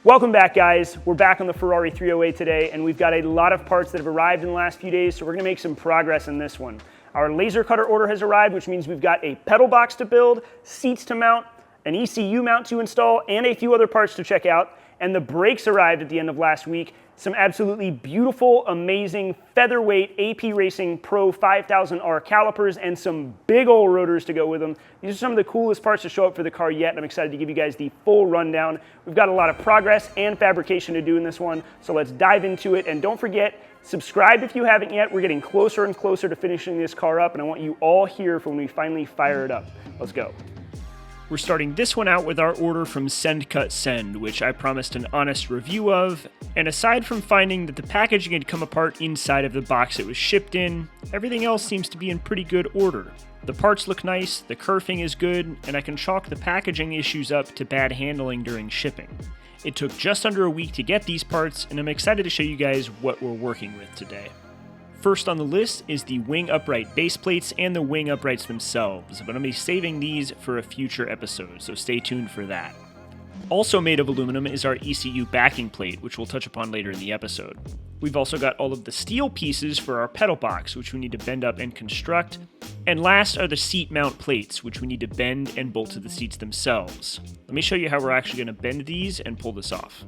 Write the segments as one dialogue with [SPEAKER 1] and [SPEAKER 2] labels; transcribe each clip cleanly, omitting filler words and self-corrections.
[SPEAKER 1] Welcome back, guys. We're back on the Ferrari 308 today, and we've got a lot of parts that have arrived in the last few days, so we're gonna make some progress in this one. Our laser cutter order has arrived, which means we've got a pedal box to build, seats to mount, an ECU mount to install, and a few other parts to check out. And the brakes arrived at the end of last week. Some absolutely beautiful, amazing, featherweight AP Racing Pro 5000R calipers and some big old rotors to go with them. These are some of the coolest parts to show up for the car yet, and I'm excited to give you guys the full rundown. We've got a lot of progress and fabrication to do in this one, so let's dive into it. And don't forget, subscribe if you haven't yet. We're getting closer and closer to finishing this car up, and I want you all here for when we finally fire it up. Let's go. We're starting this one out with our order from Send Cut Send, which I promised an honest review of, and aside from finding that the packaging had come apart inside of the box it was shipped in, everything else seems to be in pretty good order. The parts look nice, the kerfing is good, and I can chalk the packaging issues up to bad handling during shipping. It took just under a week to get these parts, and I'm excited to show you guys what we're working with today. First on the list is the wing upright base plates and the wing uprights themselves, but I'm going to be saving these for a future episode, so stay tuned for that. Also made of aluminum is our ECU backing plate, which we'll touch upon later in the episode. We've also got all of the steel pieces for our pedal box, which we need to bend up and construct. And last are the seat mount plates, which we need to bend and bolt to the seats themselves. Let me show you how we're actually going to bend these and pull this off.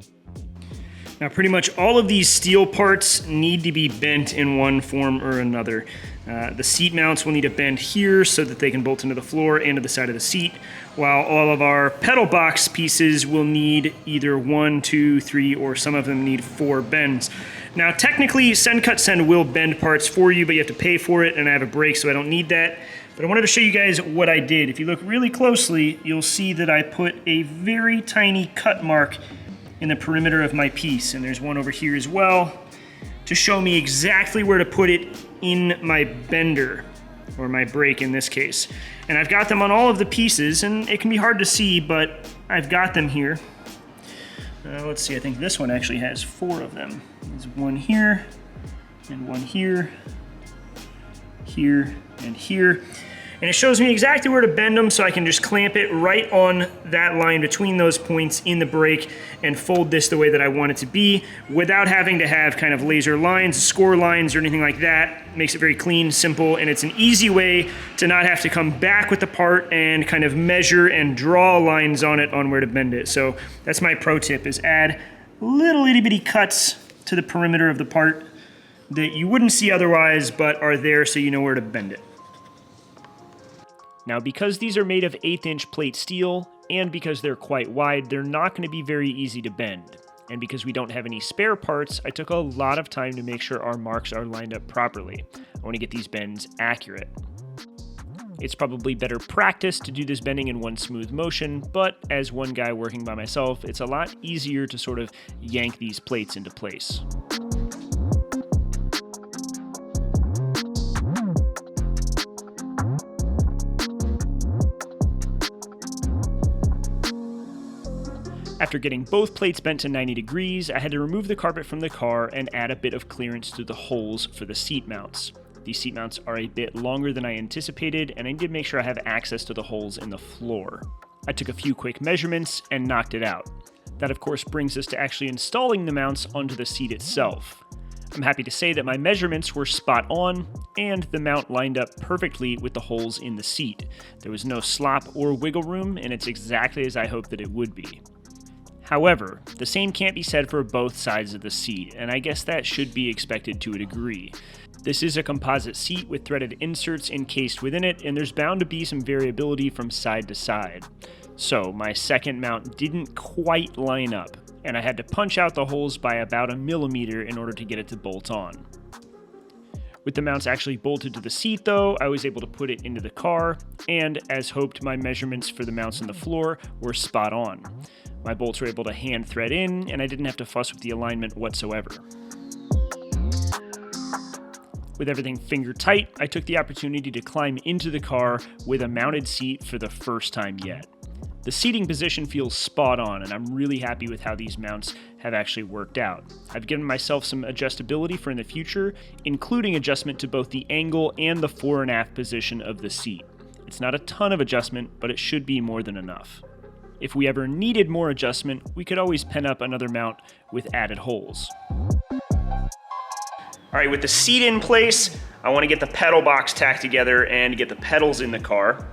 [SPEAKER 1] Now, pretty much all of these steel parts need to be bent in one form or another. The seat mounts will need to bend here so that they can bolt into the floor and to the side of the seat, while all of our pedal box pieces will need either 1, 2, 3, or some of them need 4 bends. Now, technically, Send Cut Send will bend parts for you, but you have to pay for it, and I have a brake, so I don't need that. But I wanted to show you guys what I did. If you look really closely, you'll see that I put a very tiny cut mark in the perimeter of my piece, and there's one over here as well to show me exactly where to put it in my bender, or my brake in this case. And I've got them on all of the pieces, and it can be hard to see, but I've got them here. Let's see, I think this one actually has 4 of them. There's one here, and one here, here, and here. And it shows me exactly where to bend them, so I can just clamp it right on that line between those points in the brake and fold this the way that I want it to be without having to have kind of laser lines, score lines, or anything like that. Makes it very clean, simple, and it's an easy way to not have to come back with the part and kind of measure and draw lines on it on where to bend it. So that's my pro tip, is add little itty bitty cuts to the perimeter of the part that you wouldn't see otherwise, but are there so you know where to bend it. Now, because these are made of 1/8" plate steel, and because they're quite wide, they're not going to be very easy to bend. And because we don't have any spare parts, I took a lot of time to make sure our marks are lined up properly. I want to get these bends accurate. It's probably better practice to do this bending in one smooth motion, but as one guy working by myself, it's a lot easier to sort of yank these plates into place. After getting both plates bent to 90 degrees, I had to remove the carpet from the car and add a bit of clearance to the holes for the seat mounts. These seat mounts are a bit longer than I anticipated, and I need to make sure I have access to the holes in the floor. I took a few quick measurements and knocked it out. That, of course, brings us to actually installing the mounts onto the seat itself. I'm happy to say that my measurements were spot on, and the mount lined up perfectly with the holes in the seat. There was no slop or wiggle room, and it's exactly as I hoped that it would be. However, the same can't be said for both sides of the seat, and I guess that should be expected to a degree. This is a composite seat with threaded inserts encased within it, and there's bound to be some variability from side to side. So my second mount didn't quite line up, and I had to punch out the holes by about 1 millimeter in order to get it to bolt on. With the mounts actually bolted to the seat though, I was able to put it into the car, and as hoped, my measurements for the mounts on the floor were spot on. My bolts were able to hand thread in, and I didn't have to fuss with the alignment whatsoever. With everything finger tight, I took the opportunity to climb into the car with a mounted seat for the first time yet. The seating position feels spot on, and I'm really happy with how these mounts have actually worked out. I've given myself some adjustability for in the future, including adjustment to both the angle and the fore and aft position of the seat. It's not a ton of adjustment, but it should be more than enough. If we ever needed more adjustment, we could always pen up another mount with added holes. All right, with the seat in place, I want to get the pedal box tacked together and get the pedals in the car.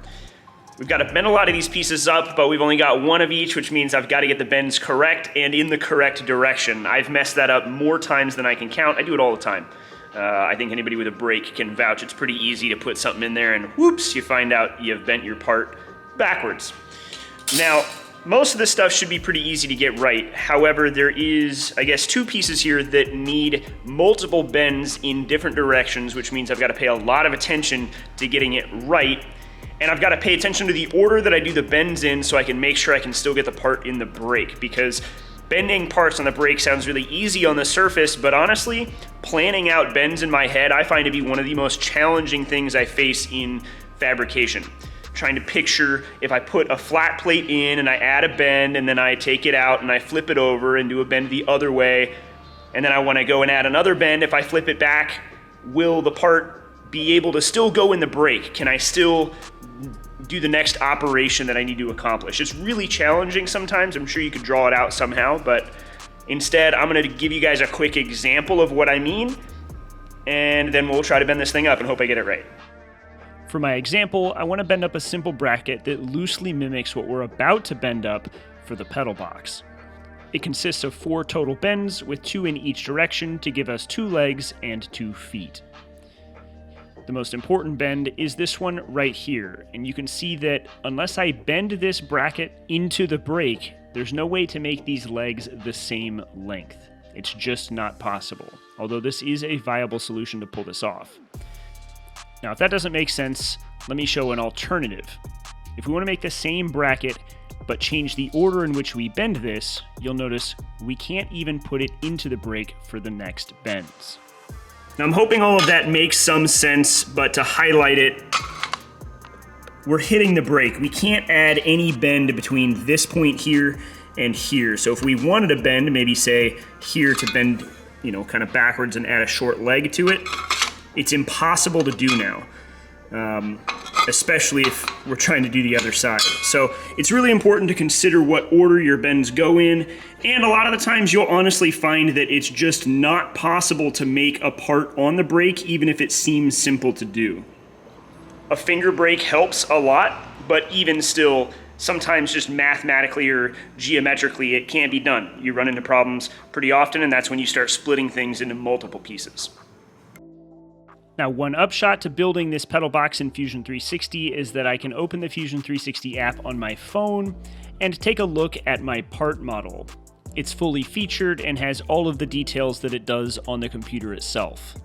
[SPEAKER 1] We've got to bend a lot of these pieces up, but we've only got one of each, which means I've got to get the bends correct and in the correct direction. I've messed that up more times than I can count. I do it all the time. I think anybody with a brake can vouch. It's pretty easy to put something in there and whoops, you find out you've bent your part backwards. Now, most of this stuff should be pretty easy to get right. However, there is, I guess, two pieces here that need multiple bends in different directions, which means I've got to pay a lot of attention to getting it right. And I've got to pay attention to the order that I do the bends in so I can make sure I can still get the part in the brake, because bending parts on the brake sounds really easy on the surface, but honestly, planning out bends in my head I find to be one of the most challenging things I face in fabrication. Trying to picture if I put a flat plate in and I add a bend and then I take it out and I flip it over and do a bend the other way, and then I want to go and add another bend. If I flip it back, will the part be able to still go in the brake? Can I still do the next operation that I need to accomplish? It's really challenging sometimes. I'm sure you could draw it out somehow, but instead I'm going to give you guys a quick example of what I mean, and then we'll try to bend this thing up and hope I get it right. For my example, I want to bend up a simple bracket that loosely mimics what we're about to bend up for the pedal box. It consists of 4 total bends with 2 in each direction to give us 2 legs and 2 feet. The most important bend is this one right here, and you can see that unless I bend this bracket into the brake, there's no way to make these legs the same length. It's just not possible, although this is a viable solution to pull this off. Now, if that doesn't make sense, let me show an alternative. If we want to make the same bracket, but change the order in which we bend this, you'll notice we can't even put it into the brake for the next bends. Now, I'm hoping all of that makes some sense, but to highlight it, we're hitting the brake. We can't add any bend between this point here and here. So if we wanted to bend, maybe say here to bend, kind of backwards and add a short leg to it, it's impossible to do now, especially if we're trying to do the other side. So it's really important to consider what order your bends go in, and a lot of the times you'll honestly find that it's just not possible to make a part on the brake, even if it seems simple to do. A finger brake helps a lot, but even still, sometimes just mathematically or geometrically, it can't be done. You run into problems pretty often, and that's when you start splitting things into multiple pieces. Now, one upshot to building this pedal box in Fusion 360 is that I can open the Fusion 360 app on my phone and take a look at my part model. It's fully featured and has all of the details that it does on the computer itself.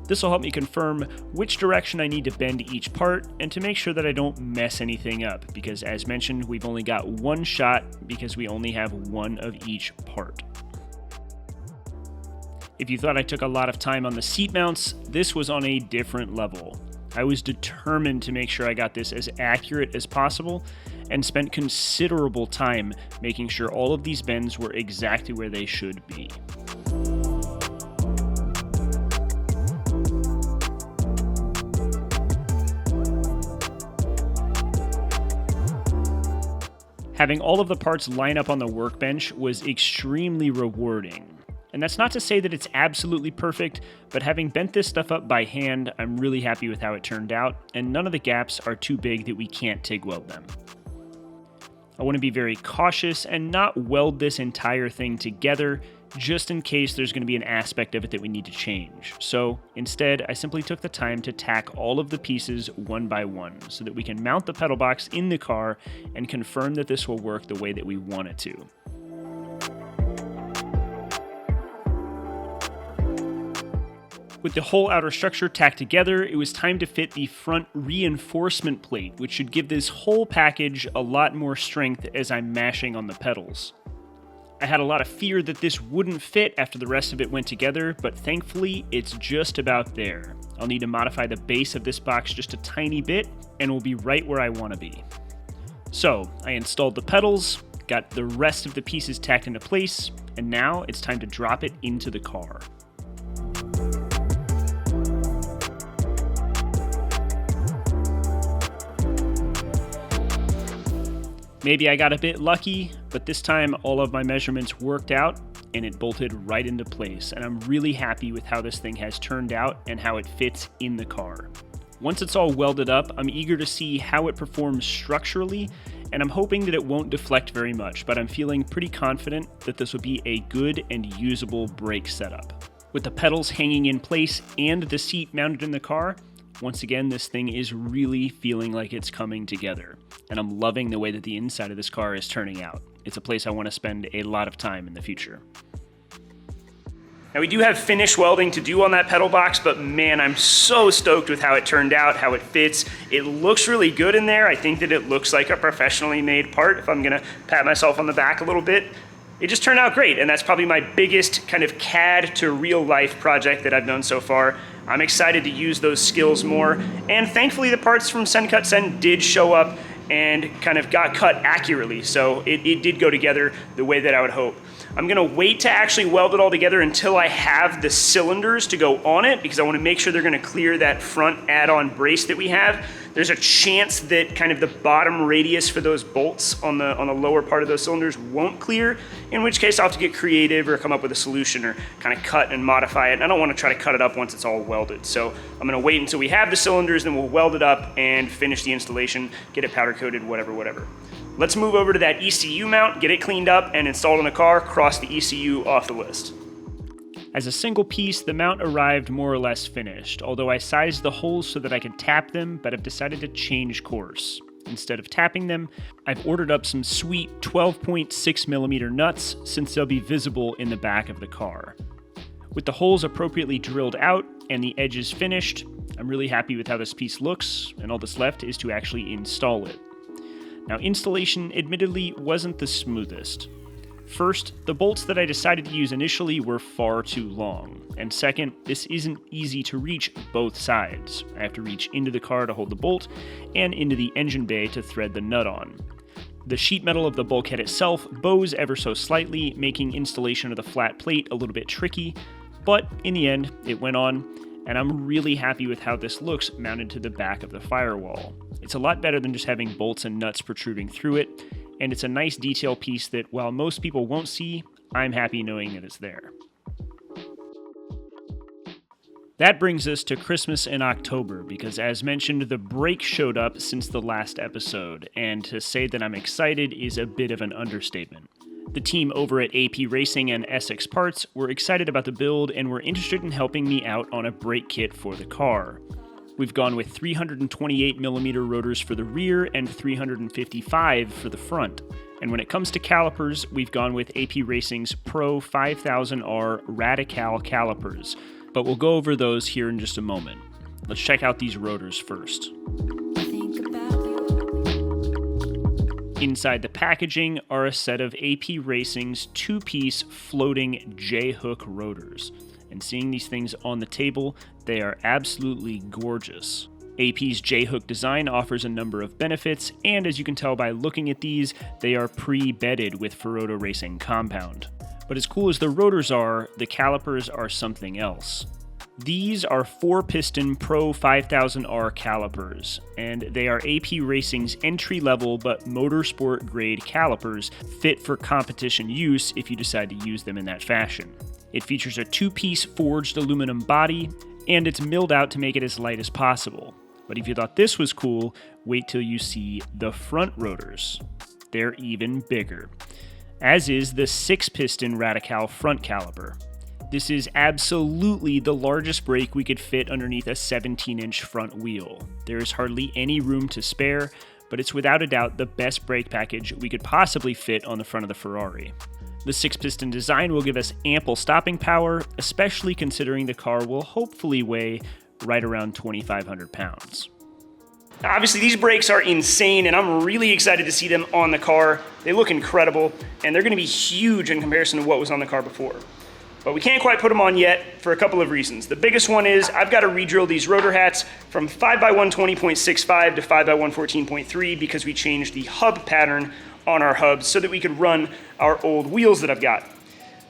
[SPEAKER 1] This will help me confirm which direction I need to bend each part and to make sure that I don't mess anything up, because as mentioned, we've only got one shot because we only have one of each part. If you thought I took a lot of time on the seat mounts, this was on a different level. I was determined to make sure I got this as accurate as possible and spent considerable time making sure all of these bends were exactly where they should be. Having all of the parts line up on the workbench was extremely rewarding. And that's not to say that it's absolutely perfect, but having bent this stuff up by hand, I'm really happy with how it turned out, and none of the gaps are too big that we can't TIG weld them. I want to be very cautious and not weld this entire thing together, just in case there's going to be an aspect of it that we need to change. So instead, I simply took the time to tack all of the pieces one by one, so that we can mount the pedal box in the car and confirm that this will work the way that we want it to. With the whole outer structure tacked together, it was time to fit the front reinforcement plate, which should give this whole package a lot more strength as I'm mashing on the pedals. I had a lot of fear that this wouldn't fit after the rest of it went together, but thankfully it's just about there. I'll need to modify the base of this box just a tiny bit, and we'll be right where I want to be. So I installed the pedals, got the rest of the pieces tacked into place, and now it's time to drop it into the car.
[SPEAKER 2] Maybe I got a bit lucky, but this time all of my measurements worked out and it bolted right into place, and I'm really happy with how this thing has turned out and how it fits in the car. Once it's all welded up, I'm eager to see how it performs structurally, and I'm hoping that it won't deflect very much, but I'm feeling pretty confident that this will be a good and usable brake setup. With the pedals hanging in place and the seat mounted in the car, once again, this thing is really feeling like it's coming together, and I'm loving the way that the inside of this car is turning out. It's a place I want to spend a lot of time in the future.
[SPEAKER 1] Now we do have finish welding to do on that pedal box, but man, I'm so stoked with how it turned out, how it fits. It looks really good in there. I think that it looks like a professionally made part, if I'm gonna pat myself on the back a little bit. It just turned out great, and that's probably my biggest kind of CAD to real life project that I've done so far. I'm excited to use those skills more, and thankfully the parts from Send Cut Send did show up and kind of got cut accurately, so it did go together the way that I would hope. I'm gonna wait to actually weld it all together until I have the cylinders to go on it, because I wanna make sure they're gonna clear that front add-on brace that we have. There's a chance that kind of the bottom radius for those bolts on the lower part of those cylinders won't clear, in which case I'll have to get creative or come up with a solution or kind of cut and modify it. And I don't wanna try to cut it up once it's all welded. So I'm gonna wait until we have the cylinders, then we'll weld it up and finish the installation, get it powder coated, whatever. Let's move over to that ECU mount, get it cleaned up and installed in the car, cross the ECU off the list.
[SPEAKER 2] As a single piece, the mount arrived more or less finished, although I sized the holes so that I could tap them, but I've decided to change course. Instead of tapping them, I've ordered up some sweet 12.6mm nuts, since they'll be visible in the back of the car. With the holes appropriately drilled out and the edges finished, I'm really happy with how this piece looks, and all that's left is to actually install it. Now, installation admittedly wasn't the smoothest. First, the bolts that I decided to use initially were far too long, and second, this isn't easy to reach both sides. I have to reach into the car to hold the bolt, and into the engine bay to thread the nut on. The sheet metal of the bulkhead itself bows ever so slightly, making installation of the flat plate a little bit tricky, but in the end, it went on, and I'm really happy with how this looks mounted to the back of the firewall. It's a lot better than just having bolts and nuts protruding through it, and it's a nice detail piece that, while most people won't see, I'm happy knowing that it's there. That brings us to Christmas in October, because as mentioned, the brake showed up since the last episode, and to say that I'm excited is a bit of an understatement. The team over at AP Racing and Essex Parts were excited about the build and were interested in helping me out on a brake kit for the car. We've gone with 328mm rotors for the rear and 355 for the front. And when it comes to calipers, we've gone with AP Racing's Pro 5000R Radical calipers, but we'll go over those here in just a moment. Let's check out these rotors first. Inside the packaging are a set of AP Racing's two-piece floating J-hook rotors. And seeing these things on the table, they are absolutely gorgeous. AP's J-hook design offers a number of benefits, and as you can tell by looking at these, they are pre-bedded with Ferodo Racing compound. But as cool as the rotors are, the calipers are something else. These are 4-piston Pro 5000R calipers, and they are AP Racing's entry-level but motorsport-grade calipers fit for competition use if you decide to use them in that fashion. It features a 2-piece forged aluminum body, and it's milled out to make it as light as possible. But if you thought this was cool, wait till you see the front rotors. They're even bigger, as is the 6-piston Radical front caliper. This is absolutely the largest brake we could fit underneath a 17-inch front wheel. There is hardly any room to spare, but it's without a doubt the best brake package we could possibly fit on the front of the Ferrari. The 6-piston design will give us ample stopping power, especially considering the car will hopefully weigh right around 2,500 pounds.
[SPEAKER 1] Obviously, these brakes are insane, and I'm really excited to see them on the car. They look incredible, and they're going to be huge in comparison to what was on the car before. But we can't quite put them on yet for a couple of reasons. The biggest one is I've got to re-drill these rotor hats from 5x120.65 to 5x114.3 because we changed the hub pattern on our hubs so that we could run our old wheels that I've got.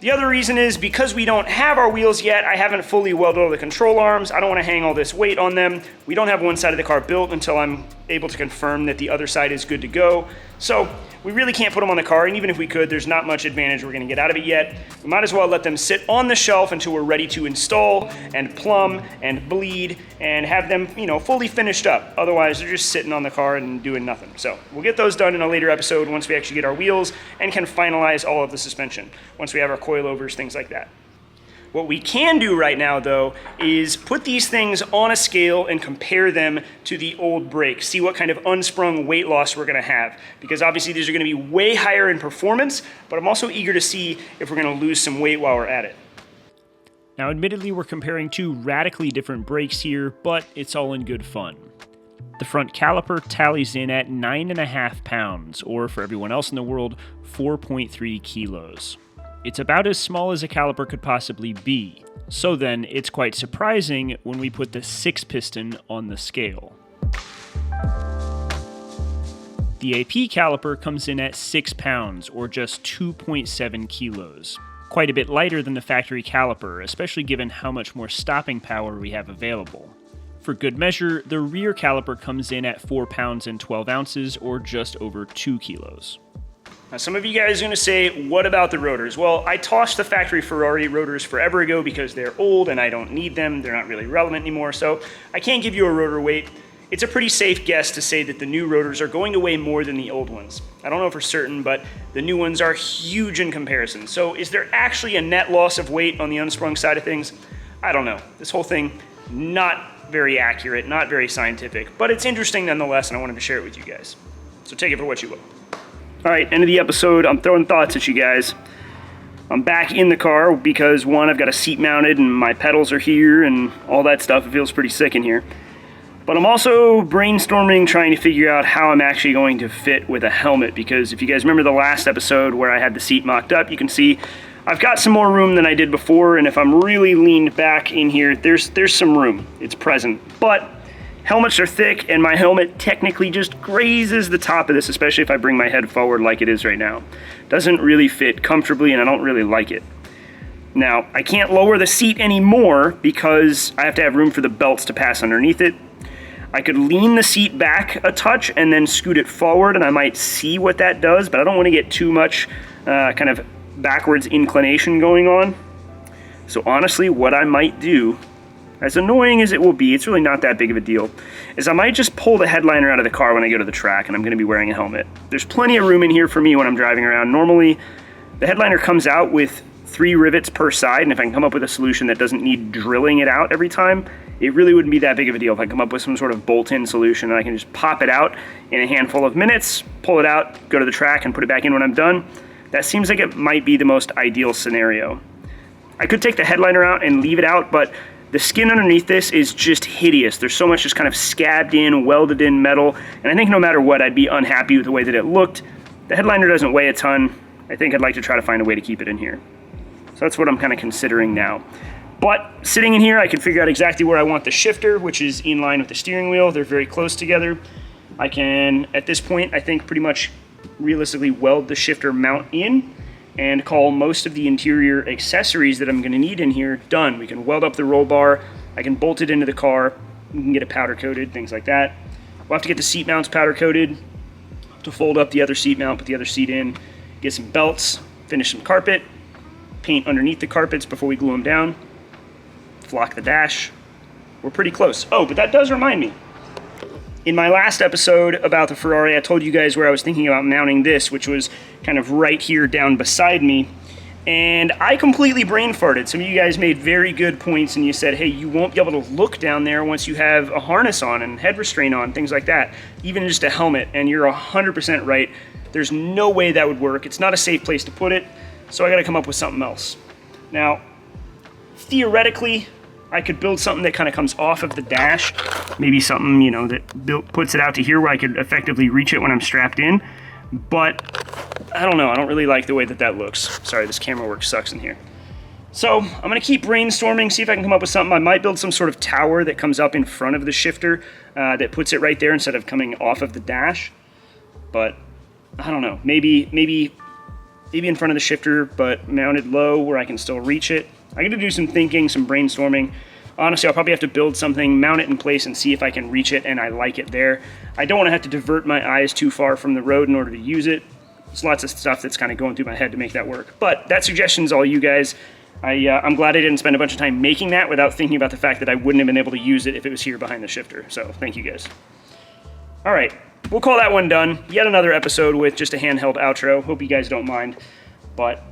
[SPEAKER 1] The other reason is because we don't have our wheels yet, I haven't fully welded all the control arms. I don't want to hang all this weight on them. We don't have one side of the car built until I'm able to confirm that the other side is good to go. So We really can't put them on the car, and even if we could, there's not much advantage we're gonna get out of it yet. We might as well let them sit on the shelf until we're ready to install and plumb and bleed and have them, fully finished up. Otherwise, they're just sitting on the car and doing nothing. So we'll get those done in a later episode once we actually get our wheels and can finalize all of the suspension, once we have our coilovers, things like that. What we can do right now, though, is put these things on a scale and compare them to the old brakes. See what kind of unsprung weight loss we're gonna have. Because obviously these are gonna be way higher in performance, but I'm also eager to see if we're gonna lose some weight while we're at it.
[SPEAKER 2] Now, admittedly, we're comparing two radically different brakes here, but it's all in good fun. The front caliper tallies in at 9.5 pounds, or for everyone else in the world, 4.3 kilos. It's about as small as a caliper could possibly be, so then it's quite surprising when we put the 6-piston on the scale. The AP caliper comes in at 6 pounds, or just 2.7 kilos. Quite a bit lighter than the factory caliper, especially given how much more stopping power we have available. For good measure, the rear caliper comes in at 4 pounds and 12 ounces, or just over 2 kilos.
[SPEAKER 1] Now, some of you guys are gonna say, what about the rotors? Well, I tossed the factory Ferrari rotors forever ago because they're old and I don't need them. They're not really relevant anymore, so I can't give you a rotor weight. It's a pretty safe guess to say that the new rotors are going to weigh more than the old ones. I don't know for certain, but the new ones are huge in comparison. So is there actually a net loss of weight on the unsprung side of things? I don't know. This whole thing, not very accurate, not very scientific, but it's interesting nonetheless, and I wanted to share it with you guys. So take it for what you will. All right, end of the episode. I'm throwing thoughts at you guys. I'm back in the car because, one, I've got a seat mounted and my pedals are here and all that stuff. It feels pretty sick in here. But I'm also brainstorming, trying to figure out how I'm actually going to fit with a helmet, because if you guys remember the last episode where I had the seat mocked up, you can see I've got some more room than I did before, and if I'm really leaned back in here, there's some room. It's present. But helmets are thick, and my helmet technically just grazes the top of this, especially if I bring my head forward like it is right now. Doesn't really fit comfortably, and I don't really like it. Now, I can't lower the seat anymore because I have to have room for the belts to pass underneath it. I could lean the seat back a touch and then scoot it forward, and I might see what that does, but I don't want to get too much kind of backwards inclination going on. So honestly, what I might do, as annoying as it will be, it's really not that big of a deal, is I might just pull the headliner out of the car when I go to the track and I'm going to be wearing a helmet. There's plenty of room in here for me when I'm driving around. Normally, the headliner comes out with 3 rivets per side, and if I can come up with a solution that doesn't need drilling it out every time, it really wouldn't be that big of a deal. If I come up with some sort of bolt-in solution and I can just pop it out in a handful of minutes, pull it out, go to the track, and put it back in when I'm done, that seems like it might be the most ideal scenario. I could take the headliner out and leave it out, but the skin underneath this is just hideous. There's so much just kind of scabbed in, welded in metal, and I think no matter what, I'd be unhappy with the way that it looked. The headliner doesn't weigh a ton. I think I'd like to try to find a way to keep it in here. So that's what I'm kind of considering now. But sitting in here, I can figure out exactly where I want the shifter, which is in line with the steering wheel. They're very close together. I can, at this point, I think pretty much realistically weld the shifter mount in and call most of the interior accessories that I'm going to need in here done. We can weld up the roll bar, I can bolt it into the car, we can get it powder coated, things like that. We'll have to get the seat mounts powder coated, to fold up the other seat mount, put the other seat in, get some belts, finish some carpet, paint underneath the carpets before we glue them down, flock the dash. We're pretty close. Oh, but that does remind me. In my last episode about the Ferrari, I told you guys where I was thinking about mounting this, which was kind of right here down beside me. And I completely brain farted. Some of you guys made very good points and you said, hey, you won't be able to look down there once you have a harness on and head restraint on, things like that, even just a helmet. And you're 100% right. There's no way that would work. It's not a safe place to put it. So I got to come up with something else. Now, theoretically, I could build something that kind of comes off of the dash, maybe something, that puts it out to here where I could effectively reach it when I'm strapped in, but I don't know, I don't really like the way that looks. Sorry, this camera work sucks in here. So I'm gonna keep brainstorming, see if I can come up with something. I might build some sort of tower that comes up in front of the shifter that puts it right there instead of coming off of the dash, but I don't know, maybe in front of the shifter, but mounted low where I can still reach it. I got to do some thinking, some brainstorming. Honestly, I'll probably have to build something, mount it in place, and see if I can reach it and I like it there. I don't want to have to divert my eyes too far from the road in order to use it. There's lots of stuff that's kind of going through my head to make that work. But that suggestion's all you guys. I'm glad I didn't spend a bunch of time making that without thinking about the fact that I wouldn't have been able to use it if it was here behind the shifter. So thank you guys. All right, we'll call that one done. Yet another episode with just a handheld outro. Hope you guys don't mind. But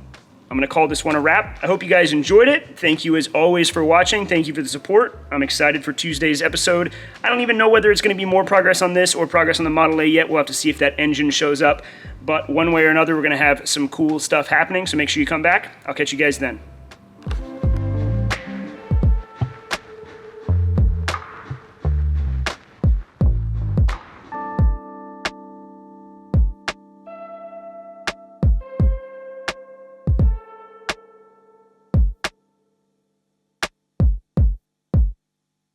[SPEAKER 1] I'm gonna call this one a wrap. I hope you guys enjoyed it. Thank you as always for watching. Thank you for the support. I'm excited for Tuesday's episode. I don't even know whether it's gonna be more progress on this or progress on the Model A yet. We'll have to see if that engine shows up. But one way or another, we're gonna have some cool stuff happening, so make sure you come back. I'll catch you guys then.